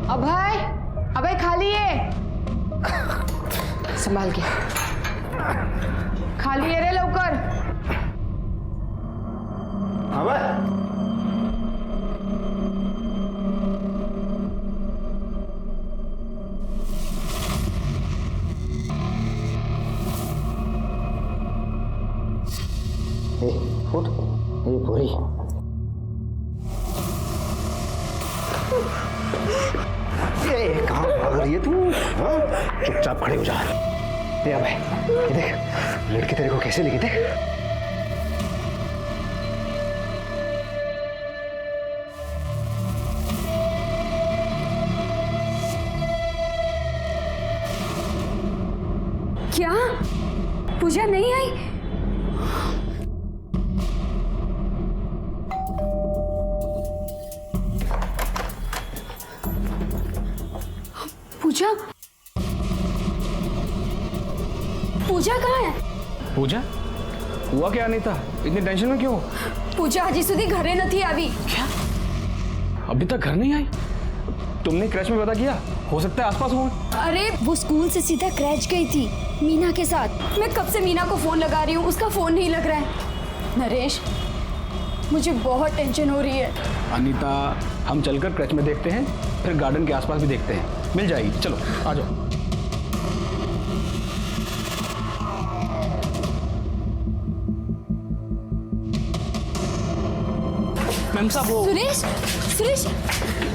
अभय, अभय खाली है, संभाल के, खाली है रे लवकर। अभय उठ, ये पूरी कहाँ भाग रही है तू? हाँ? चुपचाप खड़े हो जा। ये अबे, ये देख लड़की तेरे को कैसे लगी, देख। क्या पूजा नहीं आई? पूजा, पूजा कहाँ है? पूजा हुआ क्या अनीता, इतनी टेंशन में क्यों? पूजा हजी सुधी घरे नहीं आई। क्या अभी तक घर नहीं आई? तुमने क्रैच में पता किया? हो सकता है आसपास हो। अरे वो स्कूल से सीधा क्रैच गई थी मीना के साथ। मैं कब से मीना को फोन लगा रही हूँ, उसका फोन नहीं लग रहा है। नरेश, मुझे बहुत टेंशन हो रही है। अनीता, हम चलकर क्रैच में देखते हैं, फिर गार्डन के आसपास भी देखते हैं, मिल जाएगी। चलो आ जाओ। मैम साहब वो सुरेश, सुरेश,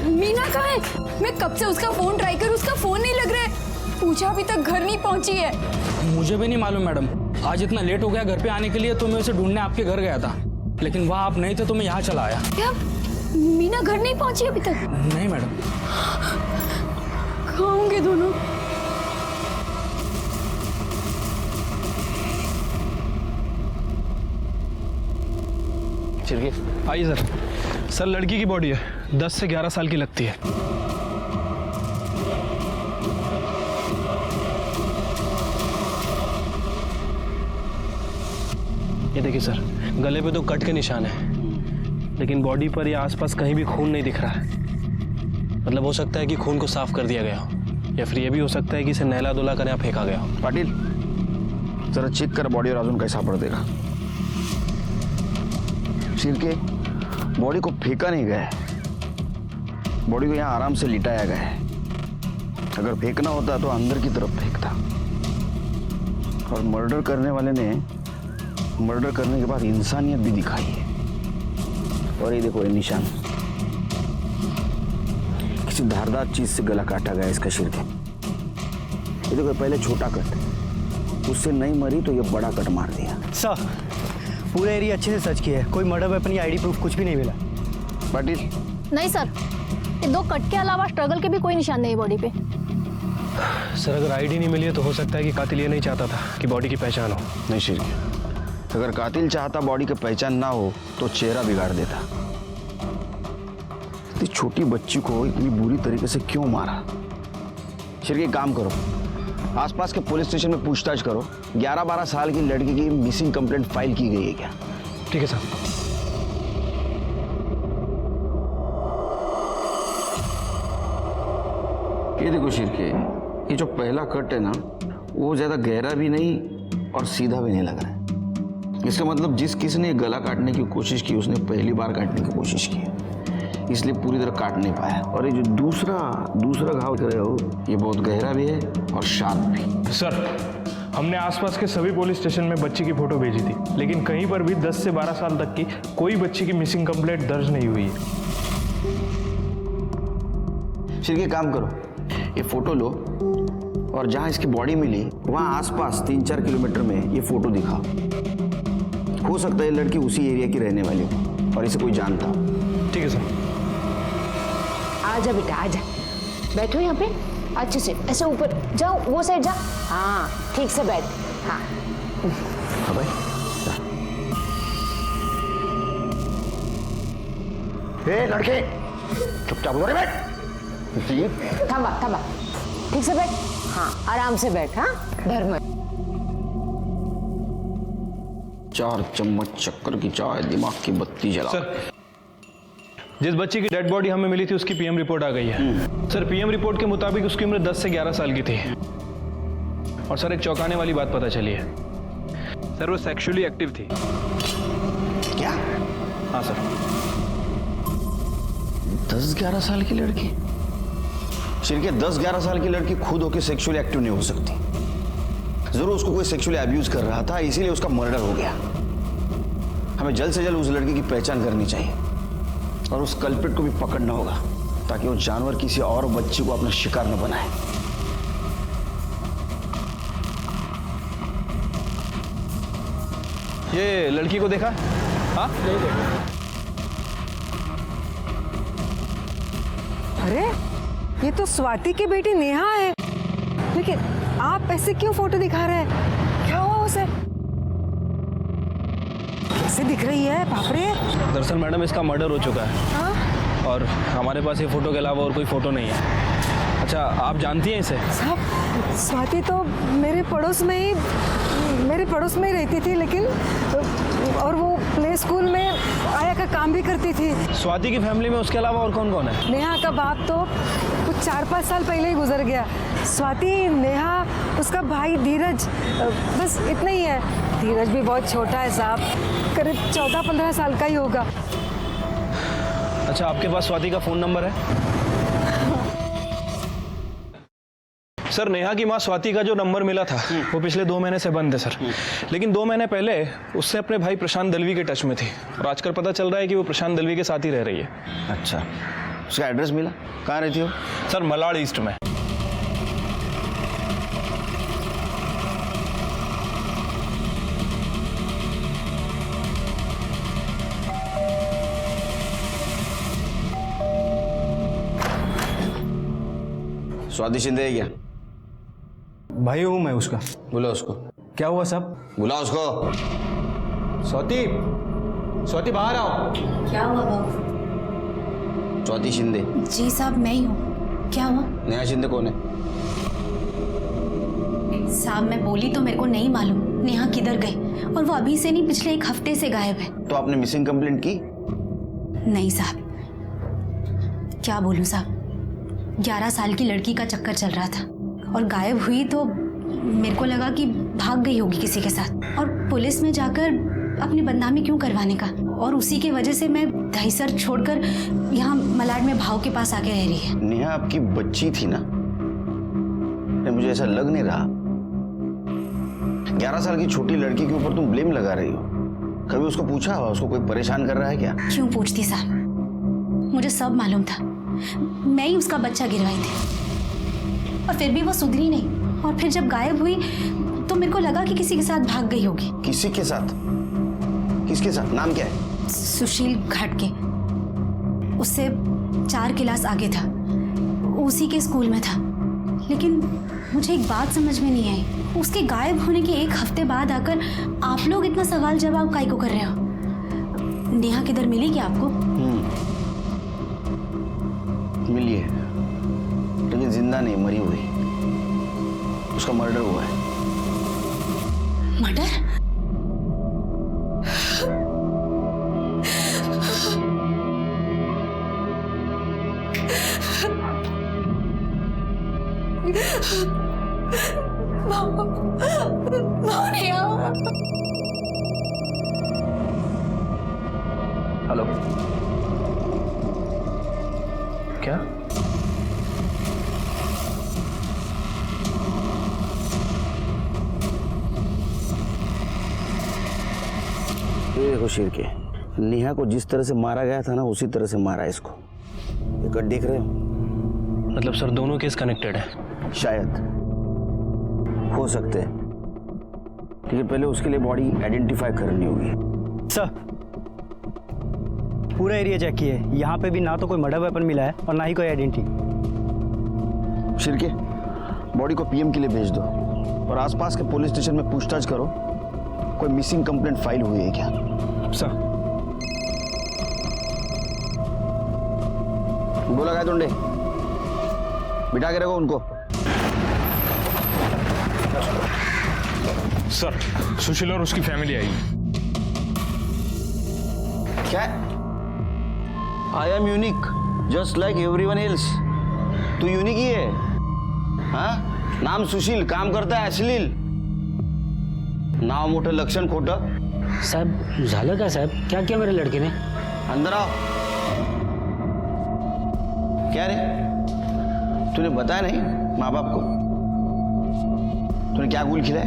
मीना कहाँ है? मैं कब से उसका फोन ट्राई करूँ, उसका फोन नहीं लग रहा है। पूजा अभी तक घर नहीं पहुंची है। मुझे भी नहीं मालूम मैडम, आज इतना लेट हो गया घर पे आने के लिए, तो मैं उसे ढूंढने आपके घर गया था, लेकिन वहाँ आप नहीं थे तो मैं यहाँ चला आया। क्या मीना घर नहीं पहुंची अभी तक? नहीं मैडम। कहाँ होंगे दोनों? आइए सर। सर लड़की की बॉडी है, 10 से 11 साल की लगती है। ये देखिए सर, गले पे तो कट के निशान है, लेकिन बॉडी पर या आसपास कहीं भी खून नहीं दिख रहा है। मतलब हो सकता है कि खून को साफ कर दिया गया हो, या फिर ये भी हो सकता है कि इसे नहला धुला कर यहाँ फेंका गया हो। पाटिल, जरा चेक कर बॉडी और अजून कैसा पड़ देगा। सिर के बॉडी को फेंका नहीं गया है, बॉडी को यहाँ आराम से लिटाया गया है। अगर फेंकना होता तो अंदर की तरफ फेंकता। और मर्डर करने वाले ने मर्डर करने के बाद इंसानियत भी दिखाई है। और ये देखो ये निशान, किसी धारदार चीज से गला काटा गया इसका सिर के। ये देखो पहले छोटा कट, उससे नहीं मरी तो ये बड़ा कट मार दिया। सर, पूरा एरिया अच्छे से सर्च किया है, कोई मर्डर वेपन या आईडी प्रूफ कुछ भी नहीं मिला। पाटिल, नहीं सर, ये 2 कट के अलावा स्ट्रगल के भी कोई निशान नहीं है बॉडी पे। सर अगर आईडी नहीं मिली है तो हो सकता है कि कातिल ये नहीं चाहता था कि बॉडी की पहचान हो। नहीं शिर, अगर कातिल चाहता बॉडी की पहचान ना हो तो चेहरा बिगाड़ देता। इतनी छोटी बच्ची को इतनी बुरी तरीके से क्यों मारा? शिर के काम करो, आसपास के पुलिस स्टेशन में पूछताछ करो। 11-12 साल की लड़की की मिसिंग कंप्लेंट फाइल की गई है क्या? ठीक है सर। ये देखो शिर के, ये जो पहला कट है ना, वो ज्यादा गहरा भी नहीं और सीधा भी नहीं लग रहा है। इसका मतलब जिस किसी ने गला काटने की कोशिश की उसने पहली बार काटने की कोशिश की है, इसलिए पूरी तरह काट नहीं पाया। और ये जो दूसरा घाव कर रहे हो, ये बहुत गहरा भी है और शार्प भी। सर, हमने आसपास के सभी पुलिस स्टेशन में बच्ची की फोटो भेजी थी, लेकिन कहीं पर भी 10 से 12 साल तक की कोई बच्ची की मिसिंग कंप्लेंट दर्ज नहीं हुई है। फिर ये काम करो, ये फोटो लो और जहां इसकी बॉडी मिली वहां आसपास 3-4 किलोमीटर में ये फोटो दिखाओ। हो सकता है लड़की उसी एरिया की रहने वाली हो और इसे कोई जानता। ठीक है सर। आजा बेटा आजा, बैठो यहाँ पे अच्छे से, ऐसे ऊपर जाओ, वो साइड जा। हाँ ठीक से बैठ। हाँ भाई ए लड़के, चुपचाप उधर बैठ। थांबा, ठीक से बैठ। हाँ आराम से बैठ। हाँ डर मत। 4 चम्मच शक्कर की चाय, दिमाग की बत्ती जला। सर, जिस बच्ची की डेड बॉडी हमें मिली थी उसकी पीएम रिपोर्ट आ गई है। सर पीएम रिपोर्ट के मुताबिक उसकी उम्र 10 से 11 साल की थी। और सर एक चौंकाने वाली बात पता चली है, सर वो सेक्सुअली एक्टिव थी। क्या? हाँ सर। 10-11 साल की लड़की? शिरके 10-11 साल की लड़की खुद होकर सेक्सुअली एक्टिव नहीं हो सकती। जरूर उसको कोई सेक्सुअली अब्यूज कर रहा था, इसीलिए उसका मर्डर हो गया। हमें जल्द से जल्द उस लड़की की पहचान करनी चाहिए और उस कल्प्रिट को भी पकड़ना होगा ताकि वो जानवर किसी और बच्ची को अपना शिकार न बनाए। ये लड़की को देखा? हाँ नहीं देखा। अरे ये तो स्वाति की बेटी नेहा है, लेकिन आप ऐसे क्यों फोटो दिखा रहे हैं? क्या हुआ उसे? कैसे दिख रही है? बाप रे। दरअसल मैडम इसका मर्डर हो चुका है। हाँ? और हमारे पास ये फोटो के अलावा और कोई फोटो नहीं है। अच्छा आप जानती हैं इसे? साहब स्वाति तो मेरे पड़ोस में ही रहती थी, लेकिन और वो प्ले स्कूल में आया का काम भी करती थी। स्वाति की फैमिली में उसके अलावा और कौन कौन है? नेहा का बाप तो कुछ 4-5 साल पहले ही गुजर गया। स्वाति, नेहा, उसका भाई धीरज, बस इतना ही है। धीरज भी बहुत छोटा है साहब, करीब 14-15 साल का ही होगा। अच्छा आपके पास स्वाति का फोन नंबर है? सर नेहा की माँ स्वाति का जो नंबर मिला था वो पिछले 2 महीने से बंद है सर। लेकिन 2 महीने पहले उससे अपने भाई प्रशांत दलवी के टच में थी और आजकल पता चल रहा है कि वो प्रशांत दलवी के साथ ही रह रही है। अच्छा, उसका एड्रेस मिला? कहाँ रहती हो? सर मलाड ईस्ट में। स्वाति शिंदे है क्या? भाई हूँ मैं उसका। बुला उसको। क्या हुआ साहब? बुला उसको। स्वाति बाहर आओ। क्या हुआ बाबू? स्वाति शिंदे। जी साहब मैं ही हूँ। क्या हुआ? नेहा शिंदे कौन है? साहब मैं बोली तो मेरे को नहीं मालूम नेहा किधर गई, और वो अभी से नहीं पिछले 1 हफ्ते से गायब है। तो आपने मिसिंग कंप्लेंट की? नहीं साहब, क्या बोलूँ साहब, 11 साल की लड़की का चक्कर चल रहा था और गायब हुई तो मेरे को लगा कि भाग गई होगी किसी के साथ, और पुलिस में जाकर अपनी बदनामी क्यों करवाने का। और उसी की वजह से मैं दहीसर छोड़कर यहाँ मलाड में भाव के पास आके रह रही है। नेहा आपकी बच्ची थी ना? मुझे ऐसा लग नहीं रहा। 11 साल की छोटी लड़की के ऊपर तुम ब्लेम लगा रही हो। कभी उसको पूछा हुआ उसको कोई परेशान कर रहा है क्या? क्यों पूछती साहब, मुझे सब मालूम था। मैं ही उसका बच्चा गिरवाई थी और फिर भी वो सुधरी नहीं, और फिर जब गायब हुई तो मेरे को लगा कि किसी के साथ भाग गई होगी। किसी के साथ? किसके साथ? नाम क्या है? सुशील घाटके, उससे 4 क्लास आगे था, उसी के स्कूल में था। लेकिन मुझे एक बात समझ में नहीं आई, उसके गायब होने के 1 हफ्ते बाद आकर आप लोग इतना सवाल जवाब काहे को कर रहे हो? नेहा किधर मिली क्या आपको? मिली है, लेकिन जिंदा नहीं, मरी हुई। उसका मर्डर हुआ है। मर्डर? हेलो, क्या? ये देखो शेर के, नेहा को जिस तरह से मारा गया था ना उसी तरह से मारा है इसको। ये कट देख रहे हो? मतलब सर दोनों केस कनेक्टेड है? शायद, हो सकते हैं, लेकिन पहले उसके लिए बॉडी आइडेंटिफाई करनी होगी। सर पूरा एरिया चेक किए, यहाँ पे भी ना तो कोई मर्डर वेपन मिला है और ना ही कोई आइडेंटिटी। शिरके, बॉडी को पीएम के लिए भेज दो और आसपास के पुलिस स्टेशन में पूछताछ करो, कोई मिसिंग कंप्लेंट फाइल हुई है क्या? सर बोला गया तुंडे, बिठा के रखो उनको। सर सुशील और उसकी फैमिली आई। क्या? I am unique just like everyone else. तू यूनिक ही है। हाँ, नाम सुशील, काम करता है अश्लील, नाव मोठं लक्षण खोटं। साहब झालं का साहब? क्या किया मेरे लड़के ने? अंदर आओ। क्या रे, तूने बताया नहीं माँ बाप को? तूने क्या गुल खिलाया?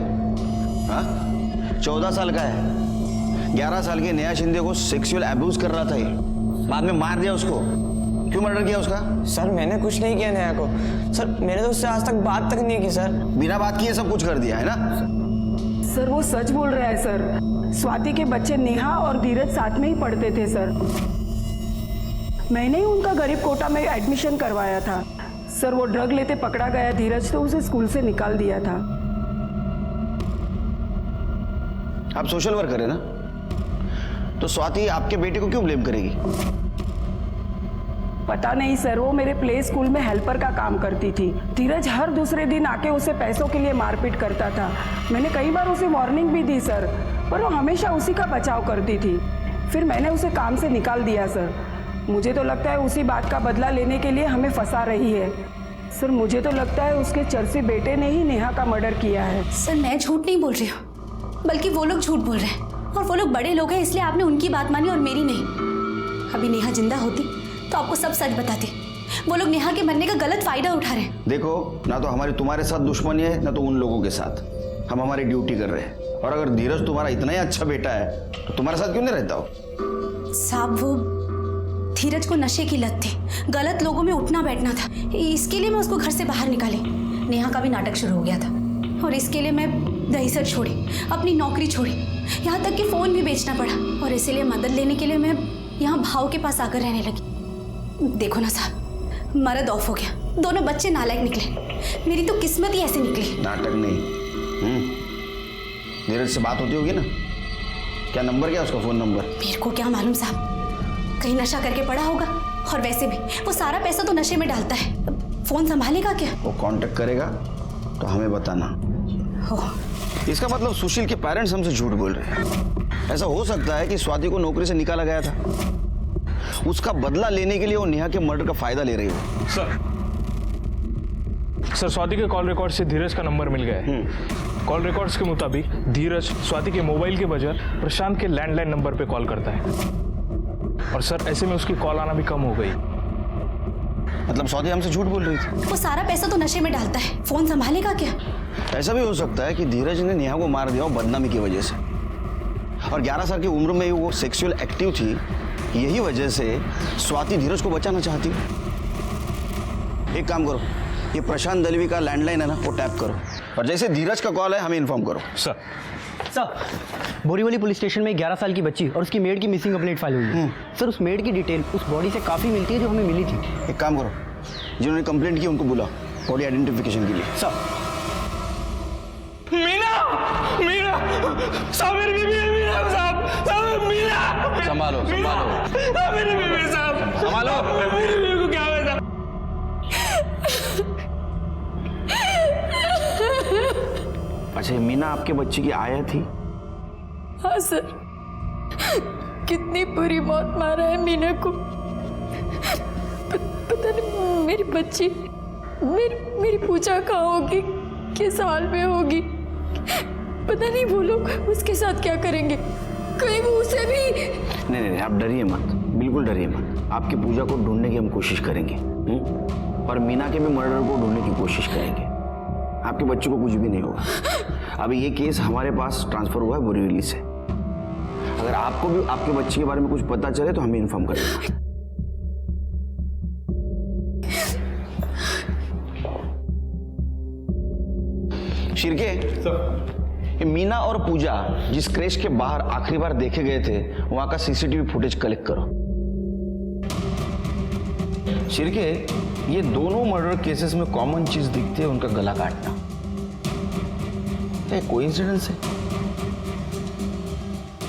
हाँ, 14 साल का है, 11 साल के नेहा शिंदे को सेक्सुअल अब्यूज कर रहा था ये, बाद में मार दिया उसको। क्यों मर्डर किया उसका? सर मैंने कुछ नहीं किया नेहा को। सर मैंने तो उससे आज तक बात तक नहीं की सर। बिना बात किए सब कुछ कर दिया है ना? सर वो सच बोल रहा है सर। स्वाति के बच्चे नेहा और धीरज साथ में ही पढ़ते थे सर। मैंने ही उनका गरीब कोटा में एडमिशन करवाया था सर। वो ड्रग लेते पकड़ा गया धीरज, तो उसे स्कूल से निकाल दिया था। आप सोशल वर्कर है ना, तो स्वाति आपके बेटे को क्यों ब्लेम करेगी? पता नहीं सर, वो मेरे प्ले स्कूल में हेल्पर का काम करती थी। धीरज हर दूसरे दिन आके उसे पैसों के लिए मारपीट करता था। मैंने कई बार उसे वार्निंग भी दी सर, पर वो हमेशा उसी का बचाव करती थी। फिर मैंने उसे काम से निकाल दिया सर। मुझे तो लगता है उसी बात का बदला लेने के लिए हमें फंसा रही है सर। मुझे तो लगता है उसके चर्सी बेटे ने ही नेहा का मर्डर किया है। सर मैं झूठ नहीं बोल रही हूँ, बल्कि वो लोग झूठ बोल रहे हैं, और वो लोग बड़े लोग हैं, इसलिए आपने उनकी बात मानी और मेरी नहीं। अभी नेहा जिंदा होती तो आपको सब सच बताते। वो लोग नेहा के मरने का गलत फायदा उठा रहे हैं। देखो, ना तो हमारी तुम्हारे साथ दुश्मनी है, ना तो उन लोगों के साथ। हम हमारी ड्यूटी कर रहे हैं, और अगर धीरज तुम्हारा इतना ही अच्छा बेटा है तो तुम्हारे साथ क्यों नहीं रहता हो? साहब वो धीरज को नशे की लत थी, गलत लोगों में उठना बैठना था, इसके लिए मैं उसको घर से बाहर निकाली। नेहा का भी नाटक शुरू हो गया था, और इसके लिए मैं दहीसर छोड़ी, अपनी नौकरी छोड़ी, यहाँ तक कि फ़ोन भी बेचना पड़ा। और इसीलिए मदद लेने के लिए मैं यहाँ भाव के पास आकर रहने लगी। देखो ना साहब, मर्द ऑफ हो गया, दोनों बच्चे नालायक निकले। मेरी तो किस्मत ही ऐसी निकली। नाटक नहीं। धीरज से बात होती होगी ना? क्या नंबर, क्या उसका फोन नंबर? मेरे को क्या मालूम साहब, कहीं नशा करके पड़ा होगा। और वैसे भी वो सारा पैसा तो नशे में डालता है, फोन संभालेगा क्या? वो कांटेक्ट करेगा तो हमें बताना। इसका मतलब सुशील के पेरेंट्स हमसे झूठ बोल रहे हैं। ऐसा हो सकता है कि स्वाति को नौकरी से निकाला गया था, उसका बदला लेने के लिए वो नेहा के मर्डर का फायदा ले रही हो। सर स्वाति के कॉल रिकॉर्ड से धीरज का नंबर मिल गया है। कॉल रिकॉर्ड्स के मुताबिक धीरज स्वाति के मोबाइल के बजाय प्रशांत के लैंडलाइन नंबर पे कॉल करता है, और सर ऐसे में उसकी कॉल आना भी कम हो गई। मतलब स्वाति हमसे झूठ बोल रही थी। वो सारा पैसा तो नशे में डालता है, फोन संभालेगा क्या? ऐसा भी हो सकता है कि धीरज ने नेहा को मार दिया हो बदनामी की वजह से, और 11 साल की उम्र में वो सेक्सुअल एक्टिव थी, यही वजह से स्वाति धीरज को बचाना चाहती। एक काम करो, ये प्रशांत दलवी का लैंडलाइन है ना, वो टैप करो, और जैसे धीरज का कॉल है हमें इन्फॉर्म करो। सर बोरीवली पुलिस स्टेशन में 11 साल की बच्ची और उसकी मेड की मिसिंग कंप्लेंट फाइल हुई है। सर उस मेड की डिटेल उस बॉडी से काफ़ी मिलती है जो हमें मिली थी। एक काम करो, जिन्होंने कंप्लेंट की उनको बुलाओ बॉडी आइडेंटिफिकेशन के लिए। सर मीना, मीना साहब, मेरी बीवी है मीना साहब, साहब मीना। संभालो संभालो, मेरी बीवी साहब, संभालो। मेरी बीवी को क्या हुआ साहब? अच्छा, मीना आपके बच्चे की आया थी? हाँ सर, कितनी बुरी मौत मारा है मीना को। पता नहीं मेरी बच्ची, मेरी पूजा कहाँ होगी, किस हाल में होगी, पता नहीं वो लोग उसके साथ क्या करेंगे। कहीं वो उसे भी। नहीं, आप डरिए मत, बिल्कुल डरिए मत। आपकी पूजा को ढूंढने की हम कोशिश करेंगे, और मीना के भी मर्डर को ढूंढने की कोशिश करेंगे। आपके बच्चे को कुछ भी नहीं होगा। अभी ये केस हमारे पास ट्रांसफर हुआ है बोरीवली से। अगर आपको भी आपके बच्चे के बारे में कुछ पता चले तो हमें इन्फॉर्म कर देना। शिरके, ये मीना और पूजा जिस क्रैश के बाहर आखिरी बार देखे गए थे, वहां का सीसीटीवी फुटेज कलेक्ट करो। शिरके, ये दोनों मर्डर केसेस में कॉमन चीज दिखती है, उनका गला काटना। क्या कोइंसिडेंस है?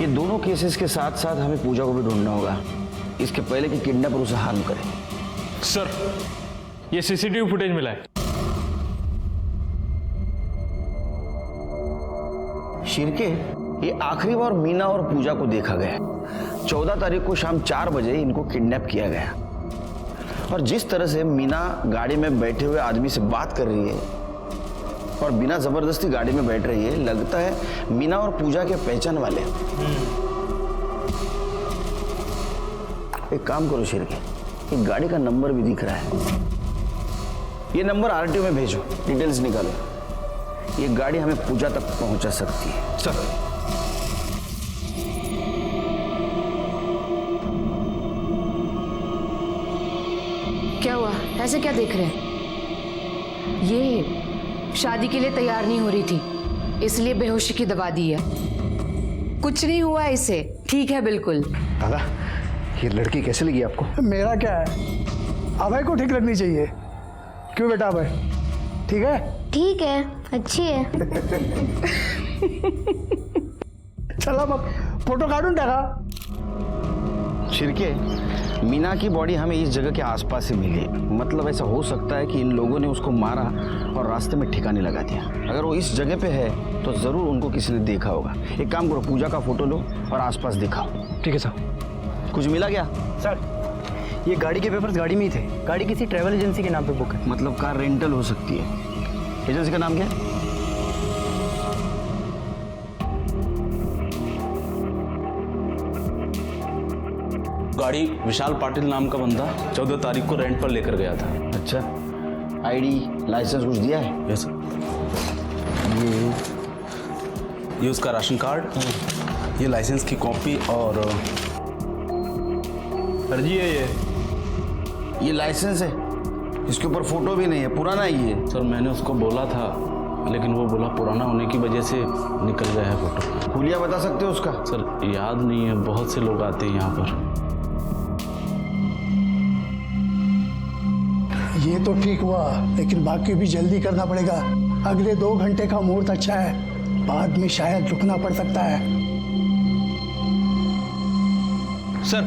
ये दोनों केसेस के साथ साथ हमें पूजा को भी ढूंढना होगा, इसके पहले कि किडनैपर उसे हार्म करे। सर ये सीसीटीवी फुटेज मिला है। शिरके, ये आखिरी बार मीना और पूजा को देखा गया, 14 तारीख को शाम 4 बजे इनको किडनैप किया गया। और जिस तरह से मीना गाड़ी में बैठे हुए आदमी से बात कर रही है और बिना जबरदस्ती गाड़ी में बैठ रही है, लगता है मीना और पूजा के पहचान वाले। एक काम करो शिरके, एक गाड़ी का नंबर भी दिख रहा है, ये नंबर आरटीओ में भेजो, डिटेल्स निकालो। ये गाड़ी हमें पूजा तक पहुंचा सकती है। सर क्या हुआ? ऐसे क्या देख रहे हैं? ये शादी के लिए तैयार नहीं हो रही थी, इसलिए बेहोशी की दवा दी है। कुछ नहीं हुआ इसे, ठीक है बिल्कुल। दादा, ये लड़की कैसे लगी आपको? मेरा क्या है, अभय को ठीक लगनी चाहिए। क्यों बेटा अभय, ठीक है? ठीक है, अच्छी है। चलो अब फोटो काटूं टाका। शिरके, मीना की बॉडी हमें इस जगह के आसपास से मिली, मतलब ऐसा हो सकता है कि इन लोगों ने उसको मारा और रास्ते में ठिकाने लगा दिया। अगर वो इस जगह पे है तो जरूर उनको किसी ने देखा होगा। एक काम करो, पूजा का फोटो लो और आसपास दिखाओ। ठीक है सर। कुछ मिला क्या? सर, ये गाड़ी के पेपर्स गाड़ी में ही थे। गाड़ी किसी ट्रैवल एजेंसी के नाम पे बुक है। मतलब कार रेंटल हो सकती है। एजेंसी का नाम क्या है? गाड़ी विशाल पाटिल नाम का बंदा 14 तारीख को रेंट पर लेकर गया था। अच्छा, आईडी लाइसेंस कुछ दिया है? Yes sir. ये उसका राशन कार्ड, ये लाइसेंस की कॉपी और फर्जी है ये लाइसेंस है, इसके ऊपर फोटो भी नहीं है, पुराना ही है। सर मैंने उसको बोला था, लेकिन वो बोला पुराना होने की वजह से निकल गया है फोटो। हुलिया बता सकते हो उसका? सर याद नहीं है, बहुत से लोग आते हैं यहाँ पर। ये तो ठीक हुआ, लेकिन बाकी भी जल्दी करना पड़ेगा। अगले 2 घंटे का मुहूर्त अच्छा है, बाद में शायद रुकना पड़ सकता है। सर,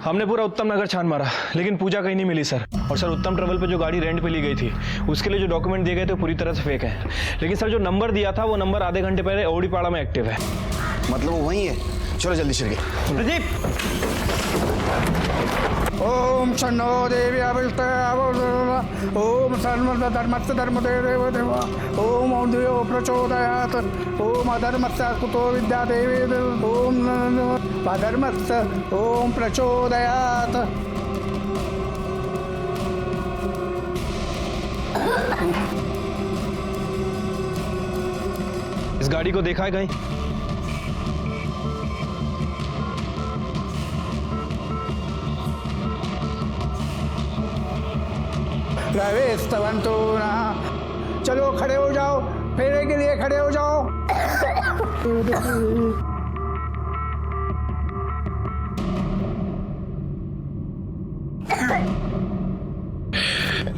हमने पूरा उत्तम नगर छान मारा, लेकिन पूजा कहीं नहीं मिली सर। और सर, उत्तम ट्रेवल पे जो गाड़ी रेंट पे ली गई थी, उसके लिए जो डॉक्यूमेंट दिए गए थे पूरी तरह से फेक है। लेकिन सर, जो नंबर दिया था वो नंबर आधे घंटे पहले ओडीपाड़ा में एक्टिव है। मतलब वो वही है? चलो जल्दी शिरके। प्रदीप, ओम शन्नो देवी अभिष्ट ओम सर्व धर्मस्य धर्मदेव देव ओम औंधयो प्रचोदयात् ओम अधर्मस्य कुतो विद्या देवी ओम अधर्मस्य ओम प्रचोदयात्। इस गाड़ी को देखा है कहीं? रवेस्तवंतो ना, चलो खड़े हो जाओ, फेरे के लिए खड़े हो जाओ।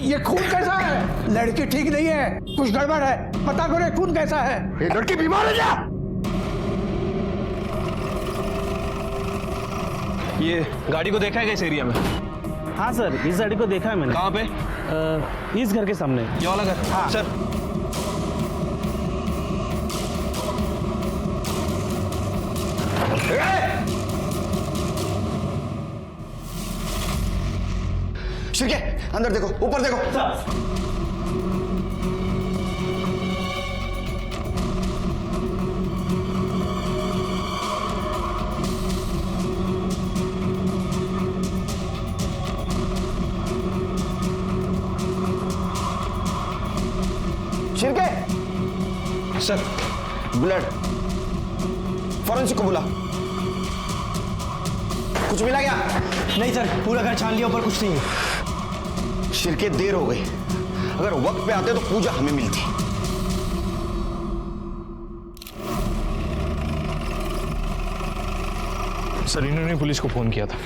ये खून कैसा है? लड़की ठीक नहीं है, कुछ गड़बड़ है, पता करो खून कैसा है। ये लड़की बीमार है क्या? ये गाड़ी को देखा है इस एरिया में? हाँ सर, इस गाड़ी को देखा है मैंने। कहाँ पे? इस घर के सामने। ये वाला घर? हाँ सर। शिरके, अंदर देखो, ऊपर देखो। शिरके, सर, ब्लड, फॉरेंसिक को बुला। कुछ मिला क्या? नहीं सर, पूरा घर छान लिया, ऊपर कुछ नहीं है। शिरके, देर हो गई, अगर वक्त पे आते तो पूजा हमें मिलती। सर इन्होंने पुलिस को फोन किया था।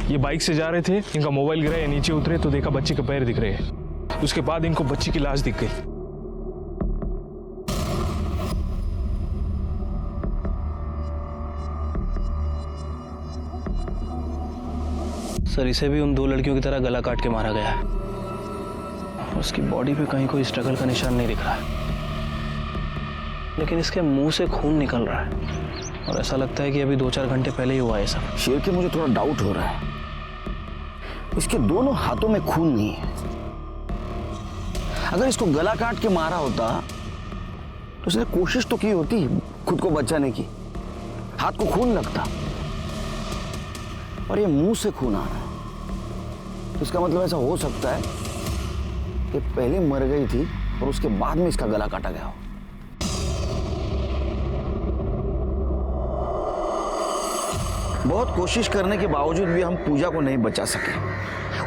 ये बाइक से जा रहे थे, इनका मोबाइल गिरा, ये नीचे उतरे तो देखा बच्ची के पैर दिख रहे हैं। उसके बाद इनको बच्ची की लाश दिख गई। सर, इसे भी उन 2 लड़कियों की तरह गला काट के मारा गया है। उसकी बॉडी पे कहीं कोई स्ट्रगल का निशान नहीं दिख रहा है, लेकिन इसके मुंह से खून निकल रहा है और ऐसा लगता है कि अभी 2-4 घंटे पहले ही हुआ है सब। शेर के मुझे थोड़ा डाउट हो रहा है, इसके दोनों हाथों में खून नहीं है। अगर इसको गला काट के मारा होता तो उसने कोशिश तो की होती खुद को बचाने की, हाथ को खून लगता, और ये मुंह से खून आ रहा है। तो इसका मतलब ऐसा हो सकता है कि पहले मर गई थी और उसके बाद में इसका गला काटा गया हो। बहुत कोशिश करने के बावजूद भी हम पूजा को नहीं बचा सके।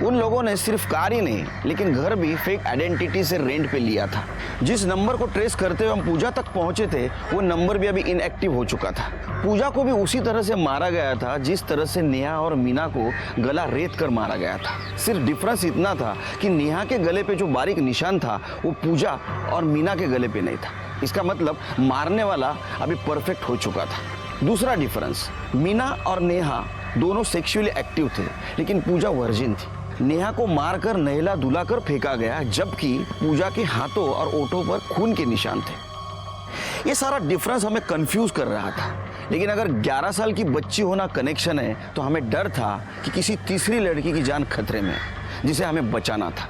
उन लोगों ने सिर्फ कार ही नहीं लेकिन घर भी फेक आइडेंटिटी से रेंट पे लिया था। जिस नंबर को ट्रेस करते हुए हम पूजा तक पहुंचे थे वो नंबर भी अभी इनएक्टिव हो चुका था। पूजा को भी उसी तरह से मारा गया था जिस तरह से नेहा और मीना को गला रेत कर मारा गया था। सिर्फ डिफरेंस इतना था कि नेहा के गले पे जो बारीक निशान था वो पूजा और मीना के गले पे नहीं था। इसका मतलब मारने वाला अभी परफेक्ट हो चुका था। दूसरा डिफरेंस, मीना और नेहा दोनों सेक्सुअली एक्टिव थे लेकिन पूजा वर्जिन थी। नेहा को मारकर नहला धुलाकर फेंका गया जबकि पूजा के हाथों और ओठों पर खून के निशान थे। ये सारा डिफरेंस हमें कंफ्यूज कर रहा था, लेकिन अगर 11 साल की बच्ची होना कनेक्शन है तो हमें डर था कि किसी तीसरी लड़की की जान खतरे में है जिसे हमें बचाना था।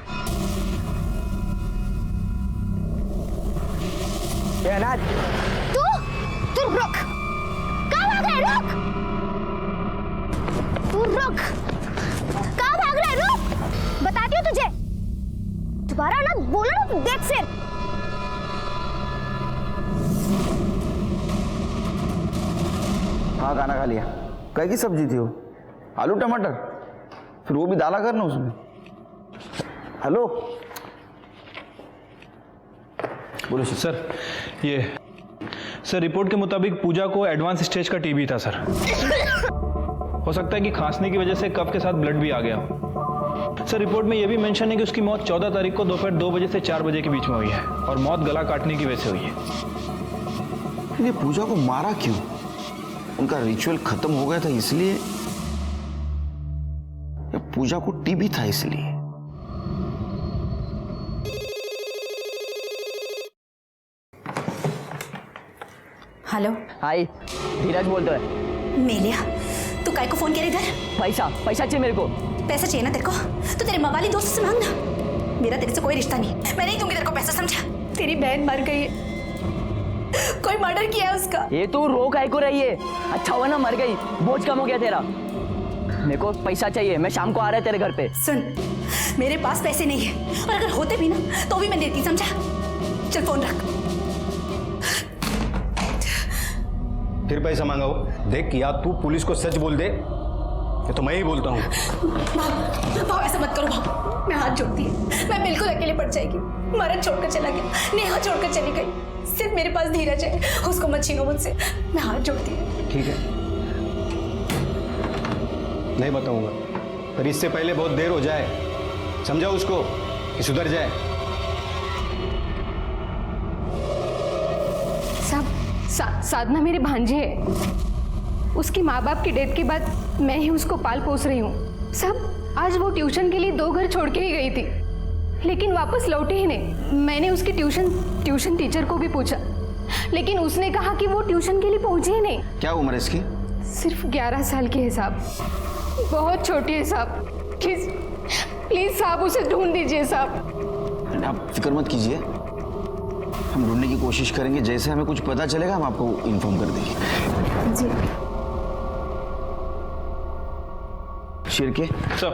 तू रुक, कहाँ भाग रहा है? रुक, तू रुक, कहाँ भाग रहा है? रुक, बताती हूँ तुझे, दोबारा ना बोलो ना, देख फिर। हाँ, खाना खा लिया। कई की सब्जी थी वो? आलू टमाटर, फिर वो भी डाला करना उसमें। हेलो, बोलो सर। सर रिपोर्ट के मुताबिक पूजा को एडवांस स्टेज का टीबी था सर। हो सकता है कि खांसने की वजह से कफ के साथ ब्लड भी आ गया हो। सर रिपोर्ट में यह भी मेंशन है कि उसकी मौत 14 तारीख को दोपहर 2 बजे से 4 बजे के बीच में हुई है और मौत गला काटने की वजह से हुई है। ये पूजा को मारा क्यों? उनका रिचुअल खत्म हो गया था इसलिए या पूजा को टीबी था इसलिए? हेलो। हाय, धीरज बोलते है। मेलिया, तू काय को फोन किया इधर? पैसा चाहिए मेरे को। पैसा चाहिए ना तेरे को तो तेरे मवाली दोस्त से मांग ना। मेरा तेरे से कोई रिश्ता नहीं, मैं नहीं दूंगी तेरे को पैसा, समझा? तेरी बहन मर गई है, कोई मर्डर किया है उसका। ये तू रो काय को रही है? अच्छा हुआ ना मर गई, बोझ कम हो गया तेरा। मेरे को पैसा चाहिए, मैं शाम को आ रहा है तेरे घर पे। सुन, मेरे पास पैसे नहीं है और अगर होते भी ना तो भी मैं देती, समझा? चल फोन रख। फिर पैसा मांगा हो? देख, या तू पुलिस को सच बोल दे या तो मैं ही बोलता हूँ। भाव ऐसा मत करो भाव, मैं हाथ जोड़ती है, मैं बिल्कुल अकेले पड़ जाएगी। मरद छोड़कर चला गया, नेहा छोड़कर चली गई, सिर्फ मेरे पास धीरज है, उसको मत छीनो मुझसे, मैं हाथ जोड़ती हूँ। ठीक है, नहीं बताऊंगा, पर इससे पहले बहुत देर हो जाए, समझाओ उसको कि सुधर जाए। साधना मेरी भांजी है, उसकी माँ बाप की डेथ के बाद मैं ही उसको पाल पोस रही हूँ। सब आज वो ट्यूशन के लिए 2 घर छोड़ के ही गई थी लेकिन वापस लौटे ही नहीं। मैंने उसकी ट्यूशन टीचर को भी पूछा लेकिन उसने कहा कि वो ट्यूशन के लिए पहुंचे ही नहीं। क्या उम्र है इसकी? सिर्फ 11 साल की है साहब, बहुत छोटी है साहब। प्लीज साहब उसे ढूंढ दीजिए साहब। आप फिक्र मत कीजिए, हम ढूंढने की कोशिश करेंगे, जैसे हमें कुछ पता चलेगा हम आपको इन्फॉर्म कर देंगे। जी। शिरके सब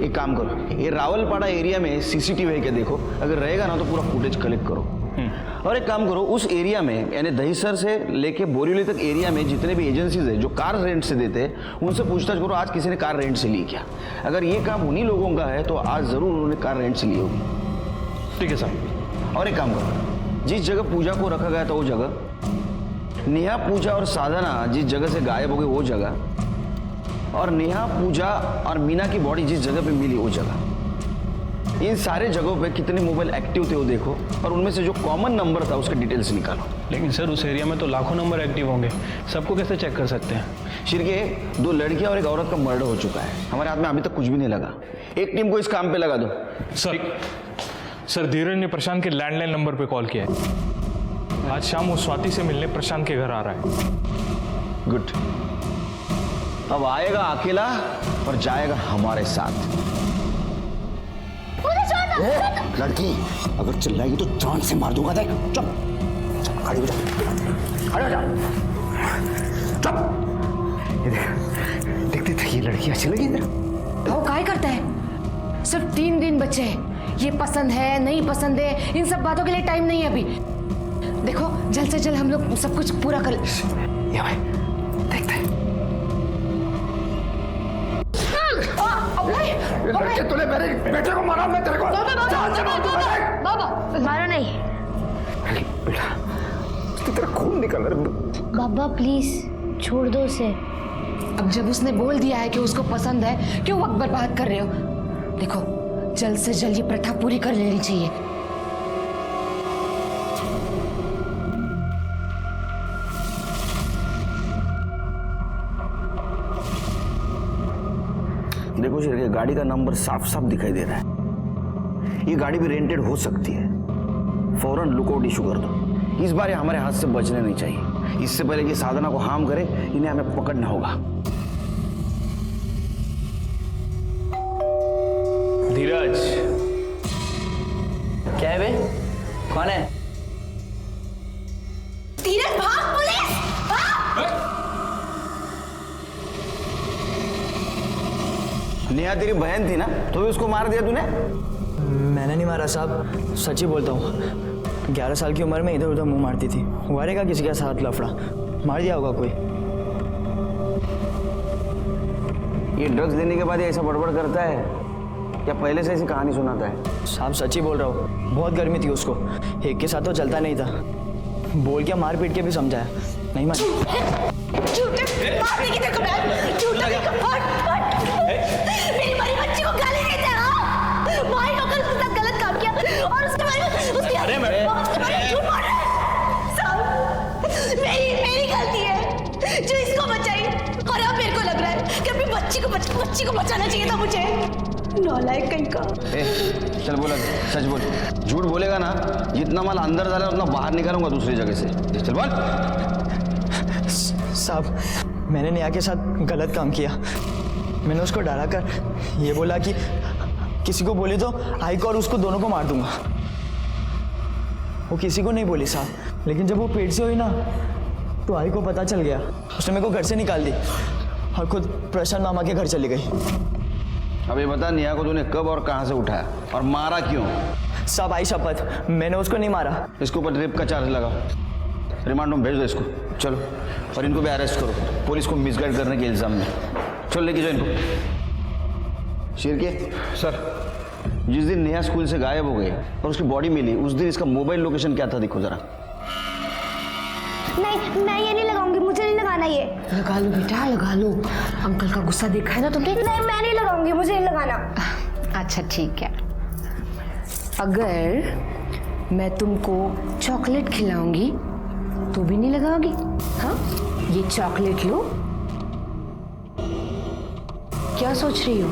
एक काम करो, ये रावलपाड़ा एरिया में सीसीटीवी है क्या देखो, अगर रहेगा ना तो पूरा फुटेज कलेक्ट करो। और एक काम करो, उस एरिया में यानी दहीसर से लेके बोरीवली तक एरिया में जितने भी एजेंसीज है जो कार रेंट से देते हैं उनसे पूछताछ करो आज किसी ने कार रेंट से ली क्या। अगर ये काम उन्हीं लोगों का है तो आज जरूर उन्होंने कार रेंट से ली होगी। ठीक है सर। और एक काम करो, जिस जगह पूजा को रखा गया था वो जगह, नेहा, पूजा और साधना जिस जगह से गायब हो गई वो जगह, और नेहा, पूजा और मीना की बॉडी जिस जगह पे मिली वो जगह, इन सारे जगहों पे कितने मोबाइल एक्टिव थे वो देखो और उनमें से जो कॉमन नंबर था उसके डिटेल्स निकालो। लेकिन सर उस एरिया में तो लाखों नंबर एक्टिव होंगे, सबको कैसे चेक कर सकते हैं? शिरके, 2 लड़कियां और एक औरत का मर्डर हो चुका है, हमारे हाथ में अभी तक कुछ भी नहीं लगा। एक टीम को इस काम पे लगा दो। सर धीरज ने प्रशांत के लैंडलाइन नंबर पे कॉल किया है। आज शाम वो स्वाति से मिलने प्रशांत के घर आ रहा है। गुड। अब आएगा अकेला और जाएगा हमारे साथ। लड़की अगर चिल्लाएगी तो जान से मार दूंगा। देख चुप चुप, खड़ी हो जा, खड़ी हो जा, चुप। ये देख, देखते थे ये लड़की अच्छी लगी इधर। वो काय करता है? सिर्फ 3 दिन बचे हैं। ये पसंद है नहीं पसंद है, इन सब बातों के लिए टाइम नहीं है अभी। देखो जल्द से जल्द हम लोग सब कुछ पूरा कर। ये भाई देखते हैं। लड़के तूने मेरे बेटे को मारा, मैं तेरे को जान से मार दूंगा। बाबा मारो नहीं। बेटा उसकी तेरा खून निकल रहा है। बाबा प्लीज छोड़ दो उसे। अब जब उसने बोल दिया है कि उसको पसंद है, क्यों वक्त बर्बाद कर रहे हो? देखो जल्द से जल्द ये प्रथा पूरी कर लेनी चाहिए। देखो शेर, गाड़ी का नंबर साफ साफ दिखाई दे रहा है। ये गाड़ी भी रेंटेड हो सकती है। फौरन लुकआउट इशू कर दो। इस बार ये हमारे हाथ से बचने नहीं चाहिए। इससे पहले कि साधना को हार्म करे, इन्हें हमें पकड़ना होगा। धीरज, क्या है बे? कौन है? धीरज भाग, पुलिस नेहा तेरी बहन थी ना, तो भी उसको मार दिया तूने? मैंने नहीं मारा साहब, सच ही बोलता हूँ। 11 साल की उम्र में इधर उधर मुंह मारती थी। हुआ रहेगा किसी के साथ लफड़ा, मार दिया होगा कोई। ये ड्रग्स देने के बाद ये ऐसा बड़बड़ करता है या पहले से ऐसी कहानी सुनाता है? साहब सच ही बोल रहा हूँ, बहुत गर्मी थी उसको। एक के साथ तो चलता नहीं था। बोल के मार पीट के भी समझाया, नहीं मानी। मेरी बड़ी बच्ची को गाली देते हैं। भाई लोग उसके साथ गलत काम किया और उसके बारे में उसके अरे मैडम, झूठ बोल रहे हैं। साहब मेरी गलती है जो इसको बचाई, और अब मेरे को लग रहा है कि अपनी बच्ची को बचाना चाहिए था मुझे। नालायक कहीं का। चल बोला, सच बोल। झूठ बोलेगा ना, जितना माल अंदर डाला उतना बाहर निकालूंगा दूसरी जगह से। चल बोल। साहब मैंने नेहा के साथ गलत काम किया। मैंने उसको डरा कर ये बोला कि किसी को बोली तो आई को और उसको दोनों को मार दूंगा। वो किसी को नहीं बोली साहब, लेकिन जब वो पेट से हुई ना तो आई को पता चल गया। उसने मेरे को घर से निकाल दी और खुद प्रशांत मामा के घर चली गई। अब ये बता, नेहा को तूने कब और कहां से उठाया और मारा क्यों? साहब आई शपथ, मैंने उसको नहीं मारा। इसके ऊपर रेप का चार्ज लगाओ, रिमांड में भेज दो इसको। चलो, और इनको भी अरेस्ट करो, पुलिस को मिसगाइड करने के इल्जाम में। चलो लेके जाओ इनको। शेर के सर, जिस दिन नेहा स्कूल से गायब हो गई और उसकी बॉडी मिली, उस दिन इसका मोबाइल लोकेशन क्या था? देखो जरा। नहीं, मैं ये नहीं लगाऊंगी, मुझे नहीं लगाना ये। लगा लो बेटा, लगा लो। अंकल का गुस्सा देखा है ना तुमने? नहीं, मैं नहीं लगाऊंगी, मुझे नहीं लगाना। अच्छा ठीक है। अगर मैं तुमको चॉकलेट खिलाऊंगी तो भी नहीं लगाओगी? हाँ, ये चॉकलेट लो। क्या सोच रही हो?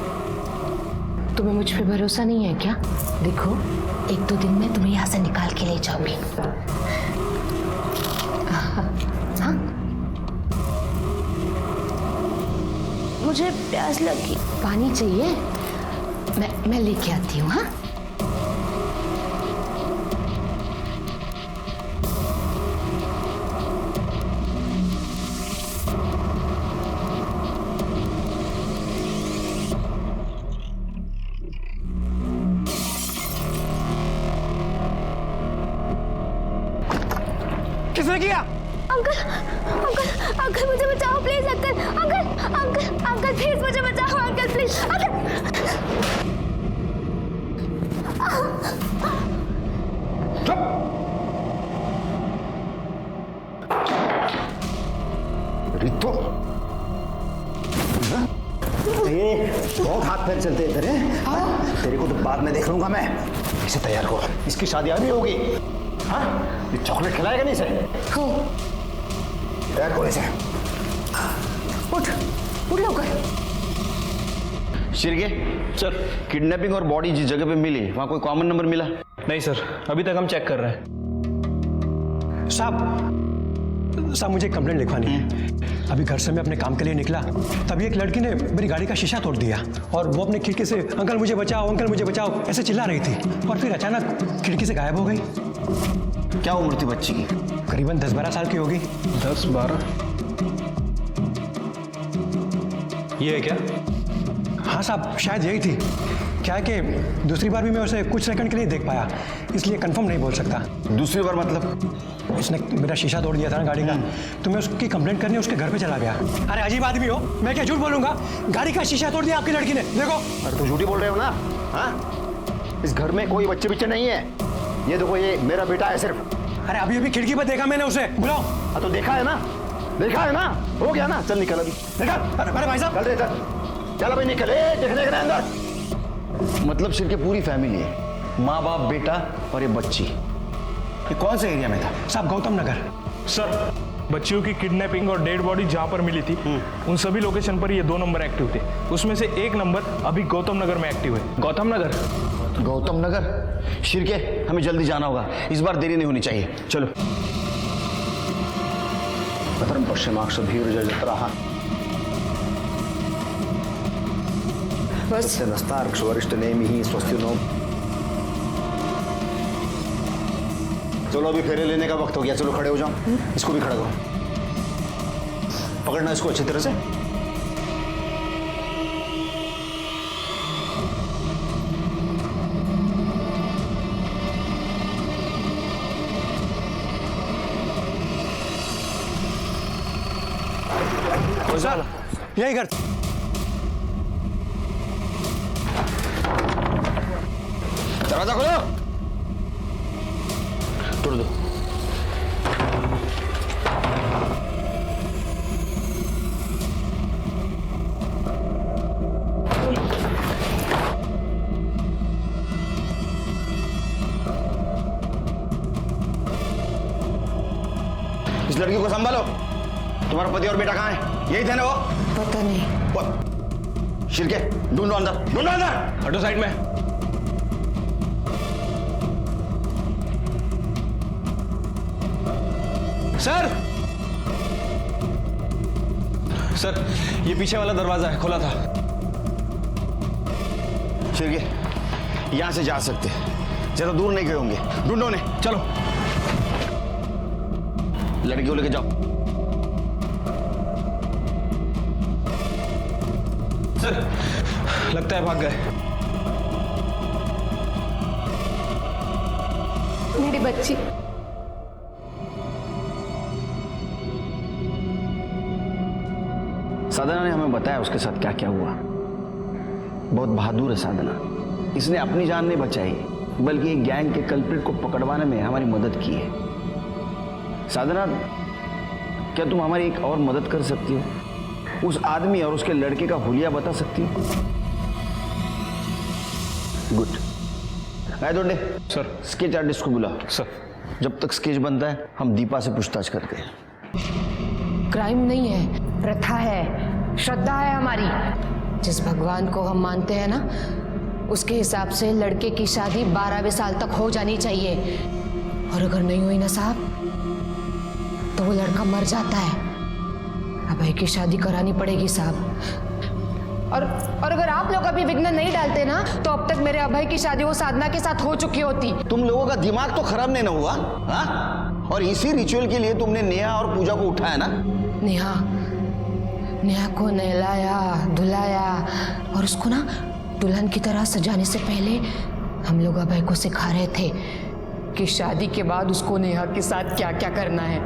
तुम्हें मुझ पे भरोसा नहीं है क्या? देखो 1-2 दिन में तुम्हें यहाँ से निकाल के ले जाऊंगी। हाँ? मुझे प्यास लगी, पानी चाहिए? मैं लेके आती हूँ। हाँ, किसने किया? अंकल अंकल अंकल मुझे बचाओ please. Uncle uncle uncle uncle please मुझे बचाओ अंकल प्लीज। रितो, ये बहुत हाथ पैर चलते हैं तेरे। तेरे को तो बाद में देख लूंगा मैं। इसे तैयार हो, इसकी शादी अभी होगी। हाँ, ये चॉकलेट खिलाएगा नहीं इसे? हो तैयार करो इसे। उठ उठ लोग। शिरके सर, किडनैपिंग और बॉडी जिस जगह पे मिली वहां कोई कॉमन नंबर मिला? नहीं सर, अभी तक हम चेक कर रहे हैं। साहब मुझे कंप्लेंट लिखवानी है। अभी घर से मैं अपने काम के लिए निकला, तभी एक लड़की ने मेरी गाड़ी का शीशा तोड़ दिया और वो अपने खिड़की से अंकल मुझे बचाओ ऐसे चिल्ला रही थी और फिर अचानक खिड़की से गायब हो गई। क्या उम्र थी बच्ची की? करीबन 10-12 साल की होगी। 10-12? ये है क्या? हाँ साहब, शायद यही थी। क्या है कि दूसरी बार भी मैं उसे कुछ सेकंड के लिए देख पाया, इसलिए कंफर्म नहीं बोल सकता। दूसरी बार मतलब? उसने मेरा शीशा तोड़ दिया था ना गाड़ी का, तो मैं उसकी कंप्लेंट करने उसके घर पे चला गया। अरे अजीब आदमी हो, मैं क्या झूठ बोलूंगा? गाड़ी का शीशा तोड़ दिया आपकी लड़की ने, देखो। अरे तो झूठी बोल रहे हो ना? हाँ, इस घर में कोई बच्चे नहीं है। ये देखो, ये मेरा बेटा है सिर्फ। अरे अभी खिड़की पर देखा मैंने उसे, बुलाओ। तो देखा है ना, हो गया ना। चल निकल अभी, निकल। अरे भाई साहब, चल अभी निकल, देखने के अंदर। मतलब सिर्फ पूरी फैमिली है, माँ बाप बेटा और ये बच्ची। ये कौन से एरिया में था? साहब गौतम नगर। सर, बच्चियों की किडनैपिंग और डेड बॉडी जहां पर मिली थी उन सभी लोकेशन पर ये 2 नंबर एक्टिव थे। उसमें से 1 नंबर अभी गौतम नगर में एक्टिव है। गौतम नगर? शिरके, हमें जल्दी जाना होगा, इस बार देरी नहीं होनी चाहिए। चलो। कथम पश्चिमाक्ष धीर जत्राहा बस नस्तार्क्ष वरिष्ठ नेमि ही स्वस्ति नो। चलो अभी फेरे लेने का वक्त हो गया, चलो खड़े हो जाओ। इसको भी खड़ा करो, पकड़ना इसको अच्छी तरह से। यही घर। दरवाजा खोलो। तोड़ दो। इस लड़की को संभालो। तुम्हारा पति और बेटा कहाँ है? यही थे ना वो? पता नहीं। शिरके, ढूंढो अंदर। हटो साइड में। सर, ये पीछे वाला दरवाजा है, खुला था। शिरके, यहां से जा सकते, ज्यादा दूर नहीं गए होंगे। ढूंढो ने, चलो। लड़की को लेके जाओ। सर, लगता है भाग गए। मेरी बच्ची। साधना ने हमें बताया उसके साथ क्या क्या हुआ। बहुत बहादुर है साधना। इसने अपनी जान नहीं बचाई, बल्कि एक गैंग के कल्प्रिट को पकड़वाने में हमारी मदद की है। साधना, क्या तुम हमारी एक और मदद कर सकती हो? उस आदमी और उसके लड़के का हुलिया बता सकती हो? गुड। आए दोंडे। सर। स्केच आर्टिस्ट को बुला। सर। जब तक स्केच बनता है हम दीपा से पूछताछ करते हैं। क्राइम नहीं है, प्रथा है, श्रद्धा है हमारी। जिस भगवान को हम मानते हैं ना, उसके हिसाब से लड़के की शादी 12वें साल तक हो जानी चाहिए। और अगर नहीं हुई ना साहब, तो वो लड़का मर जाता है। अभय की शादी करानी पड़ेगी साहब। और अगर आप लोग अभी विघ्न नहीं डालते ना, तो अब तक मेरे अभय की शादी वो साधना के साथ हो चुकी होती। तुम लोगों का दिमाग तो खराब नहीं ना हुआ? हाँ? और इसी रिचुअल के लिए तुमने नेहा और पूजा को उठाया ना? नेहा को नहलाया, धुलाया और उसको ना दुल्हन की तरह सजाने से पहले हम लोग अभय को सिखा रहे थे कि शादी के बाद उसको नेहा के साथ क्या क्या करना है।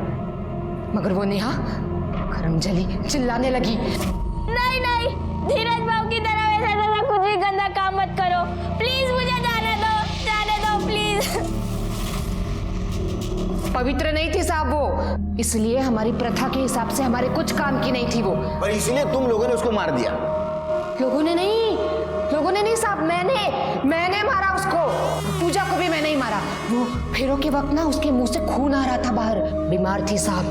मगर वो नेहा करमजली चिल्लाने लगी, नहीं नहीं, धीरज बाबू की तरह वैसा कुछ भी गंदा काम मत करो। प्लीज मुझे जाने दो प्लीज। पवित्र नहीं थी साहब वो, इसलिए हमारी प्रथा के हिसाब से हमारे कुछ काम की नहीं थी वो। पर इसलिए तुम लोगों ने उसको मार दिया? लोगों ने नहीं साहब, मैंने मारा उसको। पूजा को भी मैंने ही मारा। वो फेरों के वक्त ना उसके मुंह से खून आ रहा था बाहर। बीमार थी साहब,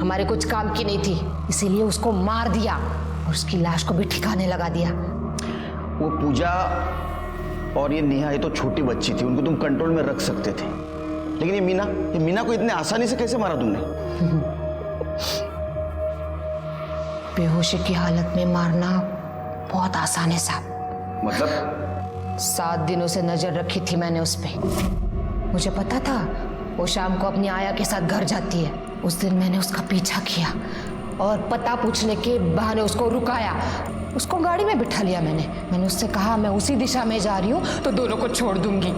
हमारे कुछ काम की नहीं थी, इसीलिए उसको मार दिया और उसकी लाश को भी ठिकाने लगा दिया। वो पूजा और ये नेहा, ये तो छोटी बच्ची थी, उनको तुम कंट्रोल में रख सकते थे। लेकिन ये मीना को इतने आसानी से कैसे मारा तुमने? बेहोशी की हालत में मारना बहुत आसान है साहब। मतलब? 7 दिनों से नजर रखी थी मैंने उस पे। मुझे पता था वो शाम को अपनी आया के साथ घर जाती है। उस दिन मैंने उसका पीछा किया और पता पूछने के बहाने उसको रुकाया। उसको गाड़ी में बिठा लिया मैंने उससे कहा मैं उसी दिशा में जा रही हूँ तो दोनों को छोड़ दूंगी,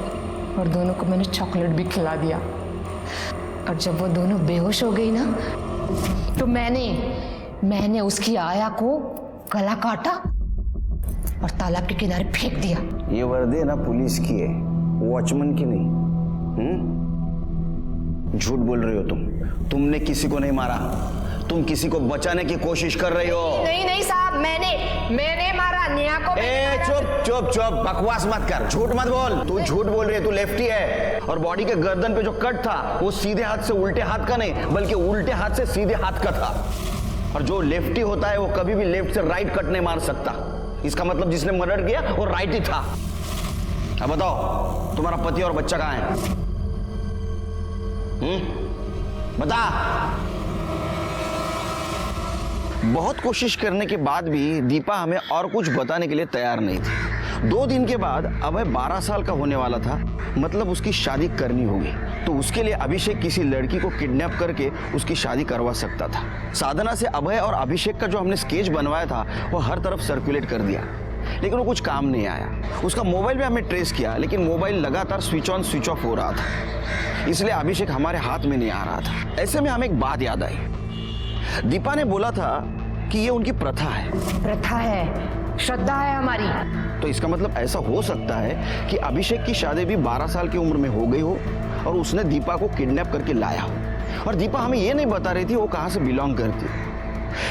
और दोनों को मैंने चॉकलेट भी खिला दिया। और जब वो दोनों बेहोश हो गई ना तो मैंने उसकी आया को गला काटा और तालाब के किनारे फेंक दिया। ये वर्दी ना पुलिस की है, वॉचमैन की नहीं। झूठ बोल रही हो तुमने किसी को नहीं मारा, तुम किसी को बचाने की कोशिश कर रही हो। नहीं साहब, मैंने मारा नेहा को। चुप बकवास मत कर, झूठ मत बोल। तू झूठ बोल रही है, तू लेफ्टी है और बॉडी के गर्दन पे जो कट था वो सीधे हाथ से उल्टे हाथ का नहीं बल्कि उल्टे हाथ से सीधे हाथ का था। और जो लेफ्टी होता है वो कभी भी लेफ्ट से राइट कट नहीं मार सकता। इसका मतलब जिसने मर्डर किया वो राइट ही था। अब बताओ तुम्हारा पति और बच्चा कहाँ है? बता। बहुत कोशिश करने के बाद भी दीपा हमें और कुछ बताने के लिए तैयार नहीं थी। 2 दिन के बाद अभय 12 साल का होने वाला था, मतलब उसकी शादी करनी होगी। तो उसके लिए अभिषेक किसी लड़की को किडनैप करके उसकी शादी करवा सकता था। साधना से अभय और अभिषेक का जो हमने स्केच बनवाया था वो हर तरफ सर्कुलेट कर दिया, लेकिन वो कुछ काम नहीं आया। उसका मोबाइल भी हमने ट्रेस किया, लेकिन मोबाइल लगातार स्विच ऑन स्विच ऑफ हो रहा था, इसलिए अभिषेक हमारे हाथ में नहीं आ रहा था। ऐसे में हमें एक बात याद आई। दीपा ने बोला था कि ये उनकी प्रथा है, श्रद्धा है हमारी। तो इसका मतलब ऐसा हो सकता है कि अभिषेक की शादी भी 12 साल की उम्र में हो गई हो और उसने दीपा को किडनैप करके लाया हो। और दीपा हमें ये नहीं बता रही थी वो कहाँ से बिलोंग करती,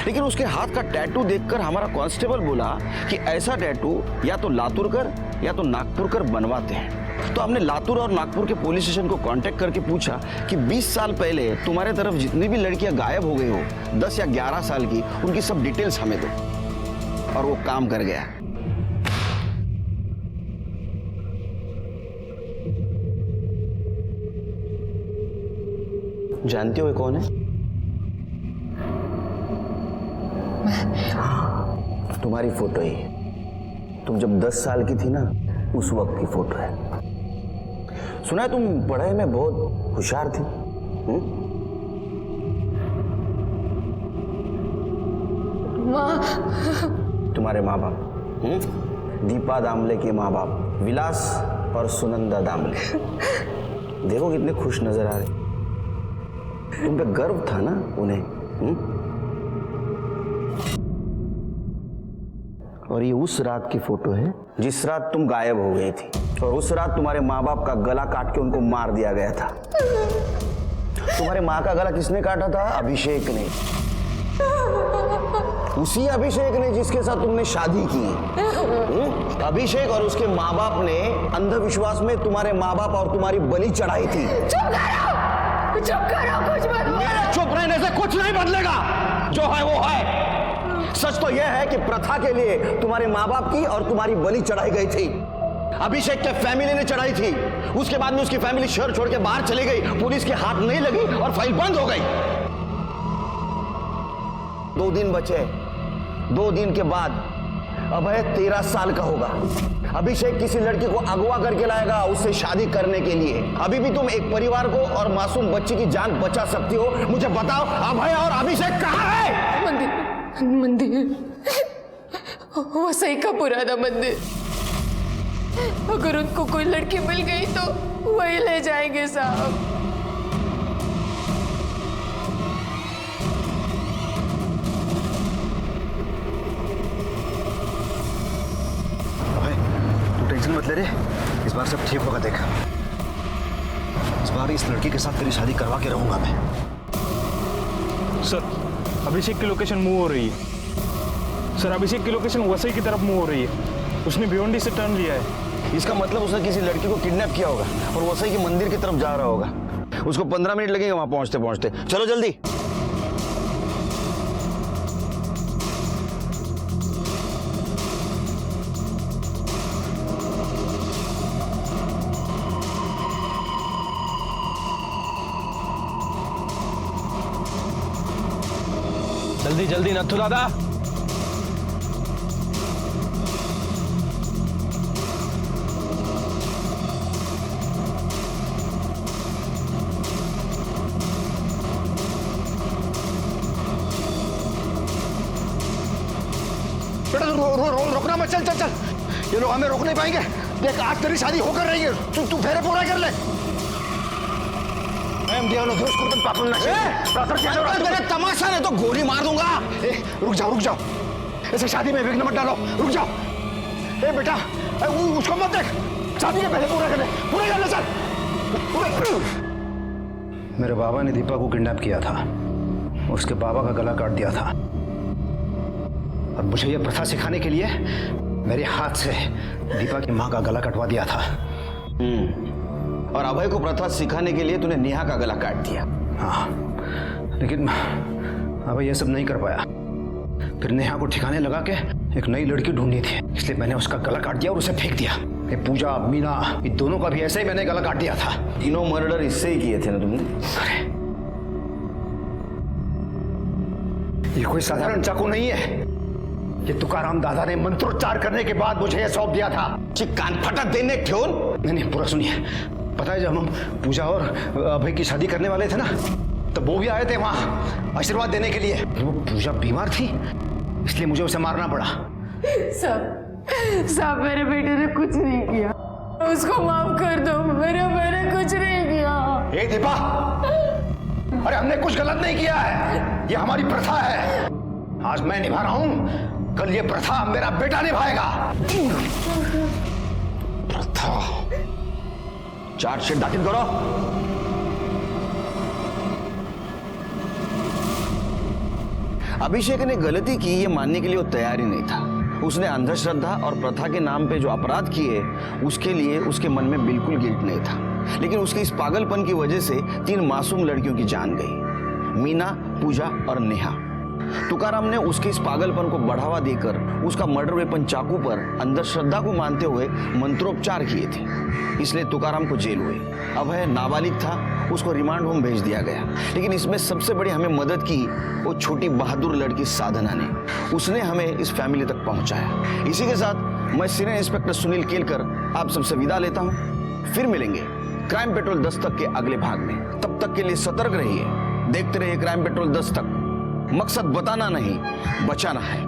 लेकिन उसके हाथ का टैटू देखकर हमारा कांस्टेबल बोला कि ऐसा टैटू या तो लातूरकर या तो नागपुरकर बनवाते हैं। तो हमने लातूर और नागपुर के पुलिस स्टेशन को कांटेक्ट करके पूछा कि 20 साल पहले तुम्हारे तरफ जितनी भी लड़कियां गायब हो गई हो 10 या 11 साल की, उनकी सब डिटेल्स हमें दो। और वो काम कर गया। जानते हो ये कौन है? तुम्हारी फोटो है। तुम जब 10 साल की थी ना उस वक्त की फोटो है। सुना है तुम पढ़ाई में बहुत होशियार थी। तुम्हारे माँ बाप दीपा दामले के माँ बाप विलास और सुनंदा दामले, देखो कितने खुश नजर आ रहे। तुम पे गर्व था ना उन्हें। और ये उस रात की फोटो है जिस रात तुम गायब हो गई थी, और उस रात तुम्हारे माँ बाप का गला काट के उनको मार दिया गया था। तुम्हारे माँ का गला किसने काटा था? अभिषेक ने। उसी अभिषेक ने जिसके साथ तुमने शादी की। अभिषेक और उसके माँ बाप ने अंधविश्वास में तुम्हारे माँ बाप और तुम्हारी बलि चढ़ाई थी। चुप करो, कुछ मत बोलो। मेरे चुप रहने से कुछ नहीं बदलेगा, जो है वो है। सच तो यह है कि प्रथा के लिए तुम्हारे माँ बाप की और तुम्हारी बलि चढ़ाई गई थी। अभिषेक के फैमिली ने चढ़ाई थी। उसके बाद में उसकी फैमिली शहर छोड़ के बाहर चली गई, पुलिस के हाथ नहीं लगी और फाइल बंद हो गई। 2 दिन बचे। 2 दिन के बाद अभय 13 साल का होगा। अभिषेक किसी लड़की को अगवा करके लाएगा उससे शादी करने के लिए। अभी भी तुम एक परिवार को और मासूम बच्ची की जान बचा सकती हो। मुझे बताओ अभय और अभिषेक कहाँ है? मंदिर वो सही का पुराना मंदिर। अगर उनको कोई लड़की मिल गई तो वही ले जाएंगे साहब। तू टेंशन मत ले रे, इस बार सब ठीक होगा। देख, इस बार इस लड़की के साथ तेरी शादी करवा के रहूंगा मैं। सर, अभिषेक की लोकेशन मूव हो रही है। सर, अभिषेक की लोकेशन वसई की तरफ मूव हो रही है। उसने भिवंडी से टर्न लिया है। इसका मतलब उसने किसी लड़की को किडनैप किया होगा और वसई के मंदिर की तरफ जा रहा होगा। उसको 15 मिनट लगेंगे वहां पहुंचते पहुंचते। चलो जल्दी। जल्दी जल्दी नथु दादा। बेटा रोकना मत, चल चल चल, ये लोग हमें रोक नहीं पाएंगे। देख आज तेरी शादी होकर रही है, तू फेरे पूरा कर ले। तमाशा नहीं तो गोली मार दूंगा। रुक जाओ, ऐसे शादी में विघ्न मत डालो, रुक जाओ। ए बेटा, उसको मत देख, शादी के पहले पूरा कर ले, चल। मेरे बाबा ने दीपा को किडनैप किया था, उसके बाबा का गला काट दिया था, और मुझे यह प्रथा सिखाने के लिए मेरे हाथ से दीपा की माँ का गला कटवा दिया था। और अभय को प्रथा सिखाने के लिए तूने नेहा का गला काट दिया। हाँ, लेकिन अभय यह सब नहीं कर पाया। फिर नेहा को ठिकाने लगा के एक नई लड़की ढूंढनी थी, इसलिए मैंने उसका गला काट दिया और उसे फेंक दिया। ये पूजा, मीना, ये दोनों का भी ऐसे ही मैंने गला काट दिया था। तीनों मर्डर इससे ही किए थे ना तुमने? अरे ये कोई साधारण चाकू नहीं है, ये तुकाराम दादा ने मंत्रोच्चार करने के बाद मुझे यह सौंप दिया था। कान फटा देने ठोन। नहीं, पूरा सुनिए। पता है जब हम पूजा और अभय की शादी करने वाले थे ना, तब वो भी आए थे वहां आशीर्वाद देने के लिए। वो पूजा बीमार थी, इसलिए मुझे उसे मारना पड़ा। साहब मेरे बेटे ने कुछ नहीं किया, उसको माफ कर दो। मैंने कुछ नहीं किया। ए दीपा, अरे हमने कुछ गलत नहीं किया है, ये हमारी प्रथा है। आज मैं निभा रहा हूं, कल ये प्रथा मेरा बेटा निभाएगा। प्रथा, चार्जशीट दाखिल करो। अभिषेक ने गलती की ये मानने के लिए वो तैयार ही नहीं था। उसने अंधश्रद्धा और प्रथा के नाम पे जो अपराध किए, उसके लिए उसके मन में बिल्कुल गिल्ट नहीं था। लेकिन उसके इस पागलपन की वजह से 3 मासूम लड़कियों की जान गई, मीना, पूजा और नेहा। तुकाराम ने उसके इस पागलपन को बढ़ावा देकर उसका मर्डर वेपन चाकू पर अंधश्रद्धा को मानते हुए मंत्रोपचार किए थे, इसलिए तुकाराम को जेल हुई। अभय नाबालिग था, उसको रिमांड होम भेज दिया गया। लेकिन इसमें सबसे बड़ी हमें मदद की वो छोटी बहादुर लड़की साधना ने। उसने हमें इस फैमिली तक पहुंचाया। इसी के साथ मैं सीनियर इंस्पेक्टर सुनील केलकर आप सबसे विदा लेता हूं। फिर मिलेंगे क्राइम पेट्रोल दस्तक के अगले भाग में। तब तक के लिए सतर्क रहिए, देखते रहिए क्राइम पेट्रोल दस्तक। मकसद बताना नहीं, बचाना है।